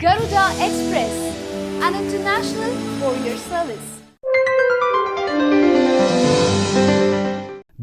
Garuda Express, an international courier service.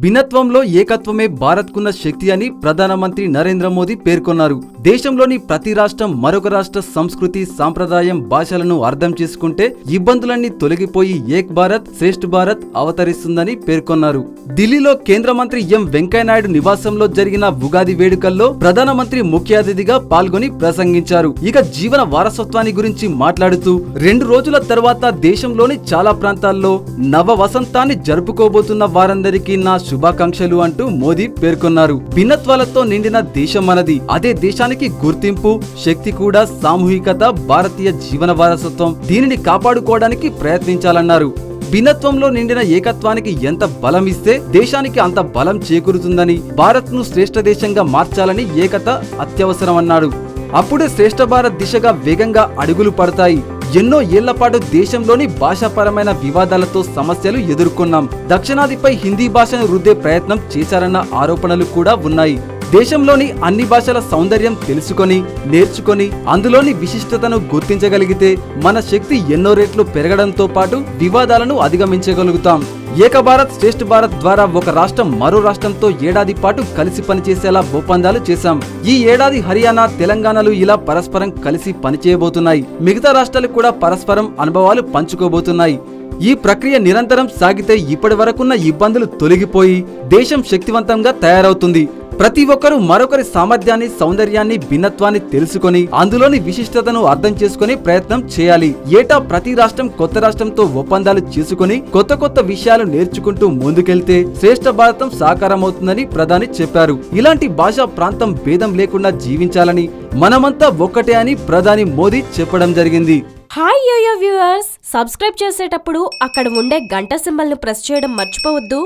భిన్నత్వంలో ఏకత్వమే భారత్కున్న శక్తి అని ప్రధానమంత్రి నరేంద్ర మోదీ పేర్కొన్నారు. దేశంలోని ప్రతి రాష్ట్రం మరొక రాష్ట్ర సంస్కృతి, సాంప్రదాయం, భాషలను అర్థం చేసుకుంటే ఇబ్బందులన్నీ తొలగిపోయి ఏక్ భారత్ శ్రేష్ఠ భారత్ అవతరిస్తుందని పేర్కొన్నారు. ఢిల్లీలో కేంద్ర మంత్రి ఎం వెంకయ్యనాయుడు నివాసంలో జరిగిన ఉగాది వేడుకల్లో ప్రధానమంత్రి ముఖ్య అతిథిగా పాల్గొని ప్రసంగించారు. ఇక జీవన వారసత్వాన్ని గురించి మాట్లాడుతూ 2 రోజుల తర్వాత దేశంలోని చాలా ప్రాంతాల్లో నవ వసంతాన్ని జరుపుకోబోతున్న వారందరికీ నా శుభాకాంక్షలు అంటూ మోదీ పేర్కొన్నారు. భిన్నత్వాలతో నిండిన దేశం మనది. అదే దేశానికి గుర్తింపు, శక్తి కూడా సామూహికత, భారతీయ జీవన వారసత్వం. దీనిని కాపాడుకోవడానికి ప్రయత్నించాలన్నారు. భిన్నత్వంలో నిండిన ఏకత్వానికి ఎంత బలం ఇస్తే దేశానికి అంత బలం చేకూరుతుందని, భారత్ ను శ్రేష్ఠ దేశంగా మార్చాలని ఏకత అత్యవసరమన్నాడు. అప్పుడే శ్రేష్ఠ భారత్ దిశగా వేగంగా అడుగులు పడతాయి. ఎన్నో ఏళ్ల పాటు దేశంలోని భాషాపరమైన వివాదాలతో సమస్యలు ఎదుర్కొన్నాం. దక్షిణాదిపై హిందీ భాషను రుద్దే ప్రయత్నం చేశారన్న ఆరోపణలు కూడా ఉన్నాయి. దేశంలోని అన్ని భాషల సౌందర్యం తెలుసుకొని, నేర్చుకొని అందులోని విశిష్టతను గుర్తించగలిగితే మన శక్తి ఎన్నో రెట్లు పెరగడంతో పాటు వివాదాలను అధిగమించగలుగుతాం. ఏక భారత్ శ్రేష్ఠ భారత్ ద్వారా ఒక రాష్ట్రం మరో రాష్ట్రంతో ఏడాది పాటు కలిసి పనిచేసేలా ఒప్పందాలు చేశాం. ఈ ఏడాది హర్యానా, తెలంగాణలు ఇలా పరస్పరం కలిసి పనిచేయబోతున్నాయి. మిగతా రాష్ట్రాలు కూడా పరస్పరం అనుభవాలు పంచుకోబోతున్నాయి. ఈ ప్రక్రియ నిరంతరం సాగితే ఇప్పటి వరకున్న ఇబ్బందులు తొలగిపోయి దేశం శక్తివంతంగా తయారవుతుంది. ప్రతి ఒక్కరూ మరొకరి సామర్థ్యాన్ని, సౌందర్యాన్ని, భిన్నత్వాన్ని తెలుసుకొని అందులోని విశిష్టతను అర్థం చేసుకునే ప్రయత్నం చేయాలి. ఏటా ప్రతి రాష్ట్రం కొత్త రాష్ట్రంతో ఒప్పందాలు చేసుకుని కొత్త విషయాలు నేర్చుకుంటూ ముందుకెళ్తే శ్రేష్ఠ భారతం సాకారమవుతుందని ప్రధాని చెప్పారు. ఇలాంటి భాషా ప్రాంతం భేదం లేకుండా జీవించాలని, మనమంతా ఒక్కటే అని ప్రధాని మోదీ చెప్పడం జరిగింది. హాయ్ యోయో వ్యూవర్స్, సబ్స్క్రైబ్ చేసేటప్పుడు అక్కడ ఉండే గంట సింబల్ ను ప్రెస్ చేయడం మర్చిపోవద్దు.